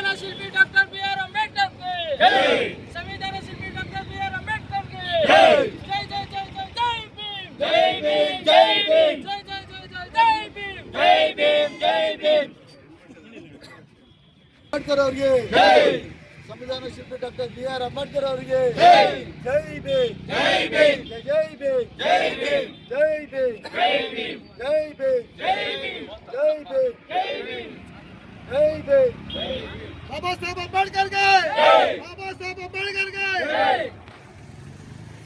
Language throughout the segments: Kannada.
ಸಂವಿಧಾನ ಶಿಲ್ಪಿ ಡಾಕ್ಟರ್ ಬಿ.ಆರ್. ಅಂಬೇಡ್ಕರ್ ಗೆ ಜೈ. ಸಂವಿಧಾನ ಶಿಲ್ಪಿ ಡಾಕ್ಟರ್ ಬಿ.ಆರ್. ಅಂಬೇಡ್ಕರ್ ಗೆ ಜೈ. ಜೈ ಜೈ ಜೈ ಜೈ ಜೈ ಭೀಮ್. ಜೈ ಭೀಮ್ ಜೈ ಭೀಮ್. ಜೈ ಜೈ ಜೈ ಜೈ ಜೈ ಭೀಮ್. ಜೈ ಭೀಮ್ ಜೈ ಭೀಮ್. ಅಂಬೇಡ್ಕರ್ ಅವರಿಗೆ ಜೈ. ಸಂವಿಧಾನ ಶಿಲ್ಪಿ ಡಾಕ್ಟರ್ ಬಿ.ಆರ್. ಅಂಬೇಡ್ಕರ್ ಅವರಿಗೆ ಜೈ. ಜೈ ಭೀಮ್. ಜೈ ಭೀಮ್. ಜೈ ಭೀಮ್. ಜೈ ಭೀಮ್. ಜೈ ಭೀಮ್. ಜೈ ಭೀಮ್. ಜೈ ಭೀಮ್. ಜೈ ಭೀಮ್. ಜೈ ಭೀಮ್. ಜೈ ಭೀಮ್. ಜೈ ಭೀಮ್. ಬಾಬಾ ಸಾಹೇಬ್ ಅಂಬೇಡ್ಕರ್ ಗೆ ಜೈ. ಬಾಬಾ ಸಾಹೇಬ್ ಅಂಬೇಡ್ಕರ್ ಗೆ ಜೈ.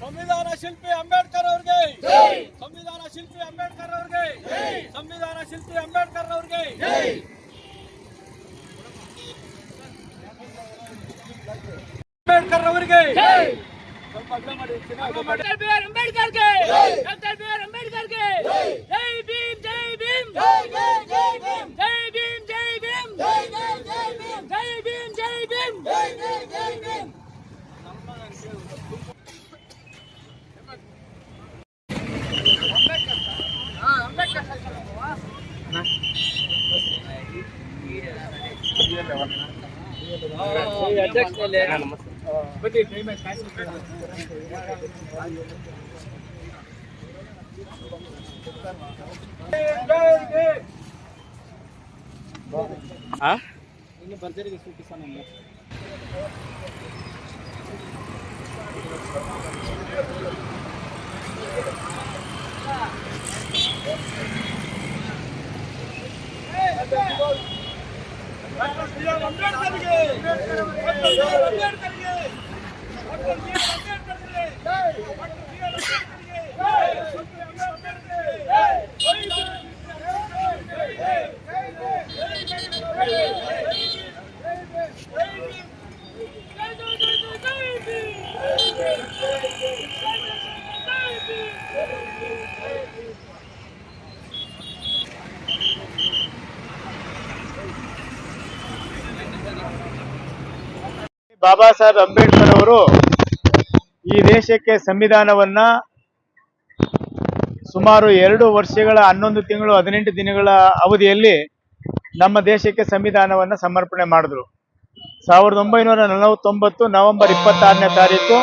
ಸಂವಿಧಾನ ಶಿಲ್ಪಿ ಅಂಬೇಡ್ಕರ್ ಅವರಿಗೆ ಜೈ. ಸಂವಿಧಾನ ಶಿಲ್ಪಿ ಅಂಬೇಡ್ಕರ್ ಅವರಿಗೆ ಜೈ. ಸಂವಿಧಾನ ಶಿಲ್ಪಿ ಅಂಬೇಡ್ಕರ್ ಅವರಿಗೆ ಜೈ. ಅಂಬೇಡ್ಕರ್ ಅವರಿಗೆ ಜೈ. ಸ್ವಲ್ಪ ಅಗ್ಲ ಮಾಡಿ ಡಾಕ್ಟರ್ ಬಿ.ಆರ್. ಅಂಬೇಡ್ಕರ್ ಗೆ ಜೈ. Doctor B R. ಅಂಬೇಡ್ಕರ್ ಗೆ ಜೈ. ಜೈ ಭೀಮ್ ಜೈ ಭೀಮ್. ಜೈ ಭೀಮ್ ಜೈ ಭೀಮ್. ಜೈ ಭೀಮ್ ಜೈ ಭೀಮ್. ಜೈ ಜೈ ಜೈ ಭೀಮ್. ಜೈ ಭೀಮ್ ಜೈ ಭೀಮ್. ಜೈ ಜೈ ಜೈ ಭೀಮ್. ಇನ್ನು ಭರ್ಜರಿಗೆ ಸೂಚಿಸೋಣ. ಬಾಬಾ ಸಾಹೇಬ್ ಅಂಬೇಡ್ಕರ್ ಅವರು ಈ ದೇಶಕ್ಕೆ ಸಂವಿಧಾನವನ್ನ ಸುಮಾರು 2 ವರ್ಷಗಳ 11 ತಿಂಗಳು 18 ದಿನಗಳ ಅವಧಿಯಲ್ಲಿ ನಮ್ಮ ದೇಶಕ್ಕೆ ಸಂವಿಧಾನವನ್ನ ಸಮರ್ಪಣೆ ಮಾಡಿದ್ರು. 1949 ನವೆಂಬರ್ 26ನೇ ತಾರೀಕು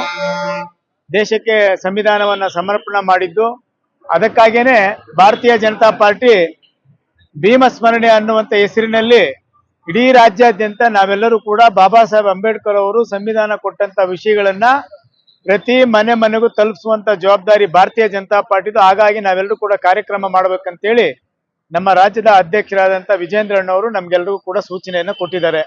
ದೇಶಕ್ಕೆ ಸಂವಿಧಾನವನ್ನ ಸಮರ್ಪಣೆ ಮಾಡಿದ್ದು. ಅದಕ್ಕಾಗೇನೆ ಭಾರತೀಯ ಜನತಾ ಪಾರ್ಟಿ ಭೀಮ ಸ್ಮರಣೆ ಅನ್ನುವಂತ ಹೆಸರಿನಲ್ಲಿ ಇಡೀ ರಾಜ್ಯಾದ್ಯಂತ ನಾವೆಲ್ಲರೂ ಕೂಡ ಬಾಬಾ ಸಾಹೇಬ್ ಅಂಬೇಡ್ಕರ್ ಅವರು ಸಂವಿಧಾನ ಕೊಟ್ಟಂತ ವಿಷಯಗಳನ್ನ ಪ್ರತಿ ಮನೆ ಮನೆಗೂ ತಲುಪಿಸುವಂತ ಜವಾಬ್ದಾರಿ ಭಾರತೀಯ ಜನತಾ ಪಾರ್ಟಿದು. ಹಾಗಾಗಿ ನಾವೆಲ್ಲರೂ ಕೂಡ ಕಾರ್ಯಕ್ರಮ ಮಾಡ್ಬೇಕಂತೇಳಿ ನಮ್ಮ ರಾಜ್ಯದ ಅಧ್ಯಕ್ಷರಾದಂತ ವಿಜೇಂದ್ರಣ್ಣವರು ನಮ್ಗೆಲ್ರಿಗೂ ಕೂಡ ಸೂಚನೆಯನ್ನ ಕೊಟ್ಟಿದ್ದಾರೆ.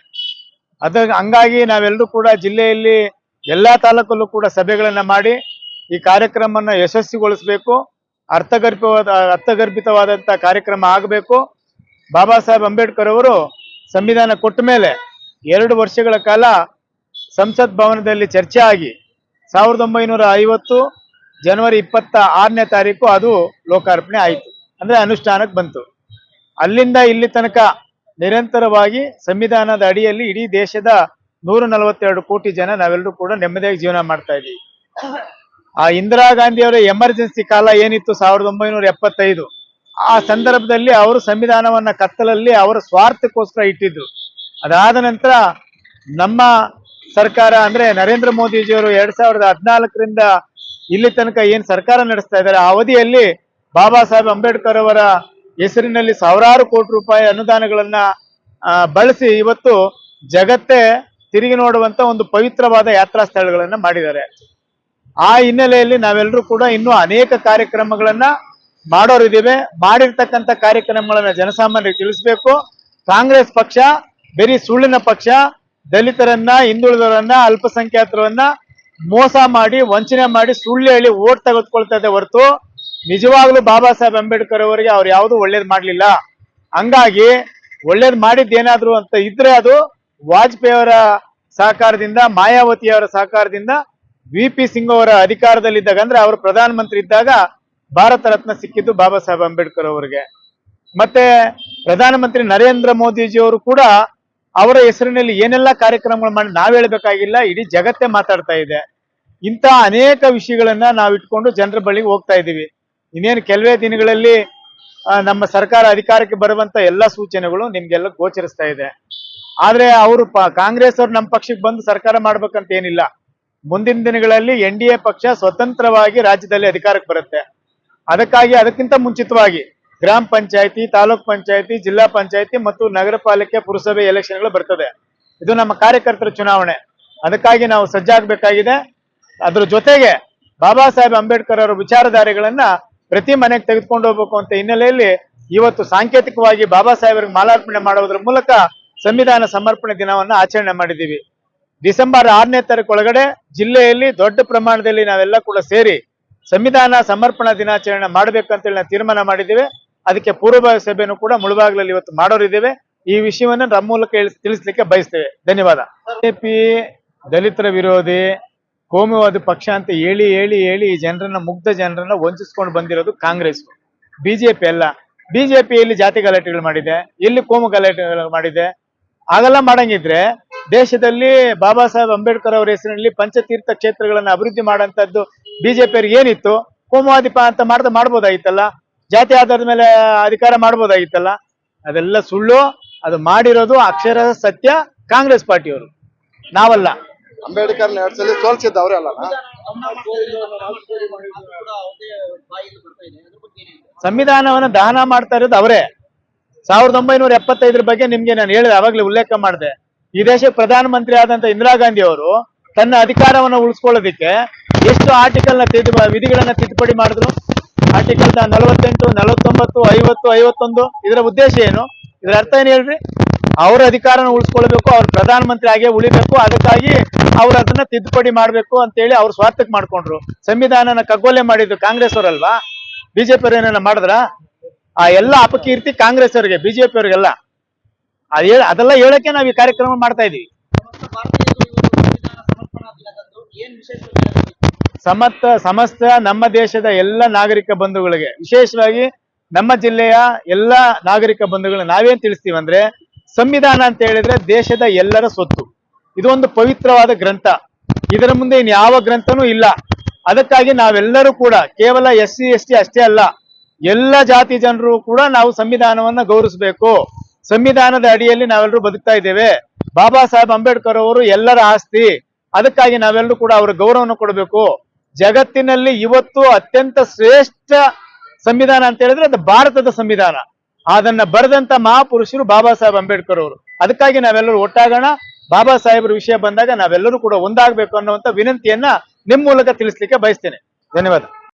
ಹಂಗಾಗಿ ನಾವೆಲ್ಲರೂ ಕೂಡ ಜಿಲ್ಲೆಯಲ್ಲಿ ಎಲ್ಲಾ ತಾಲೂಕಲ್ಲೂ ಕೂಡ ಸಭೆಗಳನ್ನ ಮಾಡಿ ಈ ಕಾರ್ಯಕ್ರಮನ ಯಶಸ್ವಿಗೊಳಿಸಬೇಕು. ಅರ್ಥಗರ್ಭಿತವಾದಂತ ಕಾರ್ಯಕ್ರಮ ಆಗಬೇಕು. ಬಾಬಾ ಸಾಹೇಬ್ ಅಂಬೇಡ್ಕರ್ ಅವರು ಸಂವಿಧಾನ ಕೊಟ್ಟ ಮೇಲೆ 2 ವರ್ಷಗಳ ಕಾಲ ಸಂಸತ್ ಭವನದಲ್ಲಿ ಚರ್ಚೆ ಆಗಿ 1950 ಜನವರಿ 26ನೇ ತಾರೀಕು ಅದು ಲೋಕಾರ್ಪಣೆ ಆಯಿತು, ಅಂದ್ರೆ ಅನುಷ್ಠಾನಕ್ಕೆ ಬಂತು. ಅಲ್ಲಿಂದ ಇಲ್ಲಿ ತನಕ ನಿರಂತರವಾಗಿ ಸಂವಿಧಾನದ ಅಡಿಯಲ್ಲಿ ಇಡೀ ದೇಶದ 142 ಕೋಟಿ ಜನ ನಾವೆಲ್ಲರೂ ಕೂಡ ನೆಮ್ಮದಿಯಾಗಿ ಜೀವನ ಮಾಡ್ತಾ ಇದ್ದೀವಿ. ಆ ಇಂದಿರಾ ಗಾಂಧಿ ಅವರ ಎಮರ್ಜೆನ್ಸಿ ಕಾಲ ಏನಿತ್ತು 1975, ಆ ಸಂದರ್ಭದಲ್ಲಿ ಅವರು ಸಂವಿಧಾನವನ್ನ ಕತ್ತಲಲ್ಲಿ ಅವರ ಸ್ವಾರ್ಥಕ್ಕೋಸ್ಕರ ಇಟ್ಟಿದ್ರು. ಅದಾದ ನಂತರ ನಮ್ಮ ಸರ್ಕಾರ ಅಂದ್ರೆ ನರೇಂದ್ರ ಮೋದಿಜಿಯವರು 2014ರಿಂದ ಇಲ್ಲಿ ತನಕ ಏನ್ ಸರ್ಕಾರ ನಡೆಸ್ತಾ ಇದ್ದಾರೆ, ಆ ಅವಧಿಯಲ್ಲಿ ಬಾಬಾ ಸಾಹೇಬ್ ಅಂಬೇಡ್ಕರ್ ಅವರ ಹೆಸರಿನಲ್ಲಿ ಸಾವಿರಾರು ಕೋಟಿ ರೂಪಾಯಿ ಅನುದಾನಗಳನ್ನ ಬಳಸಿ ಇವತ್ತು ಜಗತ್ತೇ ತಿರುಗಿ ನೋಡುವಂತ ಒಂದು ಪವಿತ್ರವಾದ ಯಾತ್ರಾ ಸ್ಥಳಗಳನ್ನ ಮಾಡಿದ್ದಾರೆ. ಆ ಹಿನ್ನೆಲೆಯಲ್ಲಿ ನಾವೆಲ್ಲರೂ ಕೂಡ ಇನ್ನೂ ಅನೇಕ ಕಾರ್ಯಕ್ರಮಗಳನ್ನ ಮಾಡೋರಿದ್ದೀವಿ. ಮಾಡಿರ್ತಕ್ಕಂಥ ಕಾರ್ಯಕ್ರಮಗಳನ್ನ ಜನಸಾಮಾನ್ಯರಿಗೆ ತಿಳಿಸ್ಬೇಕು. ಕಾಂಗ್ರೆಸ್ ಪಕ್ಷ ಬರೀ ಸುಳ್ಳಿನ ಪಕ್ಷ. ದಲಿತರನ್ನ, ಹಿಂದುಳಿದವರನ್ನ, ಅಲ್ಪಸಂಖ್ಯಾತರನ್ನ ಮೋಸ ಮಾಡಿ, ವಂಚನೆ ಮಾಡಿ, ಸುಳ್ಳು ಹೇಳಿ ಓಟ್ ತೆಗೆದುಕೊಳ್ತಾ ಇದೆ ಹೊರತು ನಿಜವಾಗ್ಲೂ ಬಾಬಾ ಸಾಹೇಬ್ ಅಂಬೇಡ್ಕರ್ ಅವರಿಗೆ ಅವ್ರು ಯಾವುದು ಒಳ್ಳೇದು ಮಾಡ್ಲಿಲ್ಲ. ಹಂಗಾಗಿ ಒಳ್ಳೇದು ಮಾಡಿದ್ದೇನಾದ್ರು ಅಂತ ಇದ್ರೆ ಅದು ವಾಜಪೇಯಿ ಅವರ ಸಹಕಾರದಿಂದ, ಮಾಯಾವತಿಯವರ ಸಹಕಾರದಿಂದ, ವಿ.ಪಿ. ಸಿಂಗ್ ಅವರ ಅಧಿಕಾರದಲ್ಲಿದ್ದಾಗ ಅಂದ್ರೆ ಅವರು ಪ್ರಧಾನಮಂತ್ರಿ ಇದ್ದಾಗ ಭಾರತ ರತ್ನ ಸಿಕ್ಕಿದ್ದು ಬಾಬಾ ಸಾಹೇಬ್ ಅಂಬೇಡ್ಕರ್ ಅವರಿಗೆ. ಮತ್ತೆ ಪ್ರಧಾನಮಂತ್ರಿ ನರೇಂದ್ರ ಮೋದಿಜಿಯವರು ಕೂಡ ಅವರ ಹೆಸರಿನಲ್ಲಿ ಏನೆಲ್ಲ ಕಾರ್ಯಕ್ರಮಗಳು ಮಾಡಿ ನಾವ್ ಹೇಳ್ಬೇಕಾಗಿಲ್ಲ, ಇಡೀ ಜಗತ್ತೇ ಮಾತಾಡ್ತಾ ಇದೆ. ಇಂಥ ಅನೇಕ ವಿಷಯಗಳನ್ನ ನಾವು ಇಟ್ಕೊಂಡು ಜನರ ಬಳಿಗೆ ಹೋಗ್ತಾ ಇದ್ದೀವಿ. ಇನ್ನೇನು ಕೆಲವೇ ದಿನಗಳಲ್ಲಿ ನಮ್ಮ ಸರ್ಕಾರ ಅಧಿಕಾರಕ್ಕೆ ಬರುವಂತ ಎಲ್ಲ ಸೂಚನೆಗಳು ನಿಮ್ಗೆಲ್ಲ ಗೋಚರಿಸ್ತಾ ಇದೆ. ಆದ್ರೆ ಅವರು ಕಾಂಗ್ರೆಸ್ ಅವ್ರು ನಮ್ಮ ಪಕ್ಷಕ್ಕೆ ಬಂದು ಸರ್ಕಾರ ಮಾಡ್ಬೇಕಂತ ಏನಿಲ್ಲ. ಮುಂದಿನ ದಿನಗಳಲ್ಲಿ NDA ಪಕ್ಷ ಸ್ವತಂತ್ರವಾಗಿ ರಾಜ್ಯದಲ್ಲಿ ಅಧಿಕಾರಕ್ಕೆ ಬರುತ್ತೆ. ಅದಕ್ಕಿಂತ ಮುಂಚಿತವಾಗಿ ಗ್ರಾಮ ಪಂಚಾಯತಿ, ತಾಲೂಕ್ ಪಂಚಾಯತಿ, ಜಿಲ್ಲಾ ಪಂಚಾಯತಿ ಮತ್ತು ನಗರ ಪಾಲಿಕೆ, ಪುರಸಭೆ ಎಲೆಕ್ಷನ್ಗಳು ಬರ್ತದೆ. ಇದು ನಮ್ಮ ಕಾರ್ಯಕರ್ತರ ಚುನಾವಣೆ. ಅದಕ್ಕಾಗಿ ನಾವು ಸಜ್ಜಾಗಬೇಕಾಗಿದೆ. ಅದ್ರ ಜೊತೆಗೆ ಬಾಬಾ ಸಾಹೇಬ್ ಅಂಬೇಡ್ಕರ್ ಅವರ ವಿಚಾರಧಾರೆಗಳನ್ನ ಪ್ರತಿ ಮನೆಗೆ ತೆಗೆದುಕೊಂಡು ಹೋಗ್ಬೇಕು ಅಂತ ಹಿನ್ನೆಲೆಯಲ್ಲಿ ಇವತ್ತು ಸಾಂಕೇತಿಕವಾಗಿ ಬಾಬಾ ಸಾಹೇಬರಿಗೆ ಮಾಲಾರ್ಪಣೆ ಮಾಡುವುದರ ಮೂಲಕ ಸಂವಿಧಾನ ಸಮರ್ಪಣೆ ದಿನವನ್ನ ಆಚರಣೆ ಮಾಡಿದ್ದೀವಿ. ಡಿಸೆಂಬರ್ 6ನೇ ತಾರೀಕು ಒಳಗಡೆ ಜಿಲ್ಲೆಯಲ್ಲಿ ದೊಡ್ಡ ಪ್ರಮಾಣದಲ್ಲಿ ನಾವೆಲ್ಲ ಕೂಡ ಸೇರಿ ಸಂವಿಧಾನ ಸಮರ್ಪಣಾ ದಿನಾಚರಣೆ ಮಾಡ್ಬೇಕಂತೇಳಿ ನಾವು ತೀರ್ಮಾನ ಮಾಡಿದ್ದೇವೆ. ಅದಕ್ಕೆ ಪೂರ್ವಭಾವಿ ಸಭೆಯನ್ನು ಕೂಡ ಮುಳುಬಾಗಿಲಲ್ಲಿ ಇವತ್ತು ಮಾಡೋರಿದ್ದೇವೆ. ಈ ವಿಷಯವನ್ನು ನಮ್ಮ ಮೂಲಕ ತಿಳಿಸ್ಲಿಕ್ಕೆ ಬಯಸ್ತೇವೆ. ಧನ್ಯವಾದ. ಬಿಜೆಪಿ ದಲಿತರ ವಿರೋಧಿ ಕೋಮುವಾದಿ ಪಕ್ಷ ಅಂತ ಹೇಳಿ ಈ ಜನರನ್ನ, ಮುಗ್ಧ ಜನರನ್ನ ವಂಚಿಸ್ಕೊಂಡು ಬಂದಿರೋದು ಕಾಂಗ್ರೆಸ್. ಬಿಜೆಪಿ ಅಲ್ಲ. ಬಿಜೆಪಿಯಲ್ಲಿ ಜಾತಿ ಗಲಾಟೆಗಳು ಮಾಡಿದೆ, ಎಲ್ಲಿ ಕೋಮು ಗಲಾಟೆಗಳು ಮಾಡಿದೆ. ಹಾಗೆಲ್ಲ ಮಾಡಂಗಿದ್ರೆ ದೇಶದಲ್ಲಿ ಬಾಬಾ ಸಾಹೇಬ್ ಅಂಬೇಡ್ಕರ್ ಅವರ ಹೆಸರಿನಲ್ಲಿ ಪಂಚತೀರ್ಥ ಕ್ಷೇತ್ರಗಳನ್ನ ಅಭಿವೃದ್ಧಿ ಮಾಡೋಂಥದ್ದು ಬಿಜೆಪಿಯವ್ರಿಗೆ ಏನಿತ್ತು? ಕೋಮುವಾದಿ ಅಂತ ಮಾಡ್ಬೋದಾಗಿತ್ತಲ್ಲ. ಜಾತಿ ಆಧಾರದ ಮೇಲೆ ಅಧಿಕಾರ ಮಾಡ್ಬೋದಾಗಿತ್ತಲ್ಲ. ಅದೆಲ್ಲ ಸುಳ್ಳು. ಅದು ಮಾಡಿರೋದು ಅಕ್ಷರ ಸತ್ಯ ಕಾಂಗ್ರೆಸ್ ಪಾರ್ಟಿಯವರು, ನಾವಲ್ಲ. ಅಂಬೇಡ್ಕರ್ 2 ಸಲ ಸೋಲ್ಸಿದ್ದ ಅವರೇ ಅಲ್ಲ. ಸಂವಿಧಾನವನ್ನ ದಹನ ಮಾಡ್ತಾ ಇರೋದು ಅವರೇ. 1975 ಬಗ್ಗೆ ನಿಮ್ಗೆ ನಾನು ಹೇಳಿದೆ, ಅವಾಗಲೇ ಉಲ್ಲೇಖ ಮಾಡಿದೆ. ಈ ದೇಶಕ್ಕೆ ಪ್ರಧಾನಮಂತ್ರಿ ಆದಂತ ಇಂದಿರಾ ಗಾಂಧಿ ಅವರು ತನ್ನ ಅಧಿಕಾರವನ್ನು ಉಳಿಸ್ಕೊಳ್ಳೋದಿಕ್ಕೆ ಎಷ್ಟು ವಿಧಿಗಳನ್ನ ತಿದ್ದುಪಡಿ ಮಾಡಿದ್ರು? ಆರ್ಟಿಕಲ್ 48, 49, 50, 51. ಇದರ ಉದ್ದೇಶ ಏನು? ಇದರ ಅರ್ಥ ಏನು ಹೇಳ್ರಿ? ಅವ್ರ ಅಧಿಕಾರನ ಉಳಿಸ್ಕೊಳ್ಬೇಕು, ಅವ್ರ ಪ್ರಧಾನಮಂತ್ರಿ ಆಗೇ ಉಳಿಬೇಕು, ಅದಕ್ಕಾಗಿ ಅವ್ರು ಅದನ್ನ ತಿದ್ದುಪಡಿ ಮಾಡ್ಬೇಕು ಅಂತೇಳಿ ಅವ್ರ ಸ್ವಾರ್ಥಕ್ಕೆ ಮಾಡ್ಕೊಂಡ್ರು. ಸಂವಿಧಾನನ ಕಗ್ಗೊಲೆ ಮಾಡಿದ್ದು ಕಾಂಗ್ರೆಸ್ ಅವರಲ್ವಾ? ಬಿಜೆಪಿ ಅವ್ರು ಏನೇನ ಮಾಡಿದ್ರ? ಆ ಎಲ್ಲ ಅಪಕೀರ್ತಿ ಕಾಂಗ್ರೆಸ್ ಅವರಿಗೆ, ಬಿಜೆಪಿ ಅವ್ರಿಗೆಲ್ಲ. ಅದೆಲ್ಲ ಹೇಳಕ್ಕೆ ನಾವು ಈ ಕಾರ್ಯಕ್ರಮ ಮಾಡ್ತಾ ಇದೀವಿ. ಸಮಸ್ತ ನಮ್ಮ ದೇಶದ ಎಲ್ಲ ನಾಗರಿಕ ಬಂಧುಗಳಿಗೆ, ವಿಶೇಷವಾಗಿ ನಮ್ಮ ಜಿಲ್ಲೆಯ ಎಲ್ಲ ನಾಗರಿಕ ಬಂಧುಗಳಿಗೆ ನಾವೇನ್ ತಿಳಿಸ್ತೀವಿ ಅಂದ್ರೆ, ಸಂವಿಧಾನ ಅಂತ ಹೇಳಿದ್ರೆ ದೇಶದ ಎಲ್ಲರ ಸ್ವತ್ತು. ಇದು ಒಂದು ಪವಿತ್ರವಾದ ಗ್ರಂಥ. ಇದರ ಮುಂದೆ ಇನ್ ಯಾವ ಗ್ರಂಥನೂ ಇಲ್ಲ. ಅದಕ್ಕಾಗಿ ನಾವೆಲ್ಲರೂ ಕೂಡ ಕೇವಲ SC ST ಅಷ್ಟೇ ಅಲ್ಲ, ಎಲ್ಲ ಜಾತಿ ಜನರು ಕೂಡ ನಾವು ಸಂವಿಧಾನವನ್ನ ಗೌರವಿಸಬೇಕು. ಸಂವಿಧಾನದ ಅಡಿಯಲ್ಲಿ ನಾವೆಲ್ಲರೂ ಬದುಕ್ತಾ ಇದ್ದೇವೆ. ಬಾಬಾ ಸಾಹೇಬ್ ಅಂಬೇಡ್ಕರ್ ಅವರು ಎಲ್ಲರ ಆಸ್ತಿ. ಅದಕ್ಕಾಗಿ ನಾವೆಲ್ಲರೂ ಕೂಡ ಅವರ ಗೌರವವನ್ನು ಕೊಡಬೇಕು. ಜಗತ್ತಿನಲ್ಲಿ ಇವತ್ತು ಅತ್ಯಂತ ಶ್ರೇಷ್ಠ ಸಂವಿಧಾನ ಅಂತ ಹೇಳಿದ್ರೆ ಅದು ಭಾರತದ ಸಂವಿಧಾನ. ಅದನ್ನ ಬರೆದಂತ ಮಹಾಪುರುಷರು ಬಾಬಾ ಸಾಹೇಬ್ ಅಂಬೇಡ್ಕರ್ ಅವರು. ಅದಕ್ಕಾಗಿ ನಾವೆಲ್ಲರೂ ಒಟ್ಟಾಗೋಣ. ಬಾಬಾ ಸಾಹೇಬರ ವಿಷಯ ಬಂದಾಗ ನಾವೆಲ್ಲರೂ ಕೂಡ ಒಂದಾಗಬೇಕು ಅನ್ನುವಂತ ವಿನಂತಿಯನ್ನ ನಿಮ್ ಮೂಲಕ ತಿಳಿಸ್ಲಿಕ್ಕೆ ಬಯಸ್ತೇನೆ. ಧನ್ಯವಾದ.